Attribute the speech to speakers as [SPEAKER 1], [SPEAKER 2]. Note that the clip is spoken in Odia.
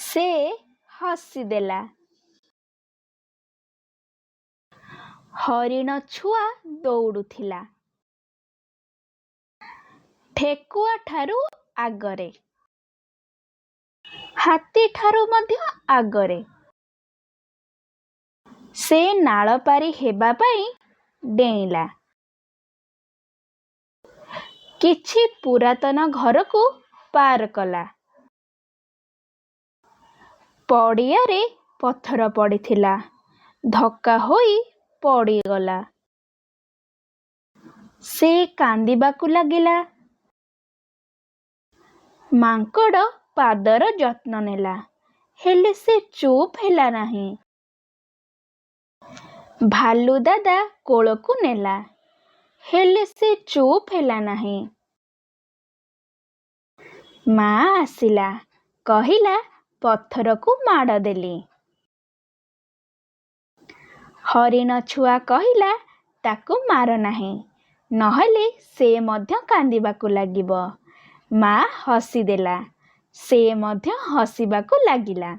[SPEAKER 1] ସେ ହସିଦେଲା। ହରିଣ ଛୁଆ ଦୌଡ଼ୁଥିଲା ଠେକୁଆ ଠାରୁ ଆଗରେ, ହାତୀ ଠାରୁ ମଧ୍ୟ ଆଗରେ। ସେ ନାଳ ପାରି ହେବା ପାଇଁ ଡେଇଁଲା। କିଛି ପୁରାତନ ଘରକୁ ପାର କଲା। ପଡ଼ିଆରେ ପଥର ପଡ଼ିଥିଲା, ଧକ୍କା ହୋଇ ପଡ଼ିଗଲା। ସେ କାନ୍ଦିବାକୁ ଲାଗିଲା। ମାଙ୍କଡ଼ ପାଦର ଯତ୍ନ ନେଲା, ହେଲେ ସେ ଚୁପ୍ ହେଲା ନାହିଁ। ଭାଲୁ ଦାଦା କୋଳକୁ ନେଲା, ହେଲେ ସେ ଚୁପ୍ ହେଲା ନାହିଁ। ମା ଆସିଲା, କହିଲା, ପଥରକୁ ମାଡ଼ ଦେଲି। ହରିଣ ଛୁଆ କହିଲା, ତାକୁ ମାର ନାହିଁ, ନହେଲେ ସେ ମଧ୍ୟ କାନ୍ଦିବାକୁ ଲାଗିବ। ମା ହସିଦେଲା, ସେ ମଧ୍ୟ ହସିବାକୁ ଲାଗିଲା।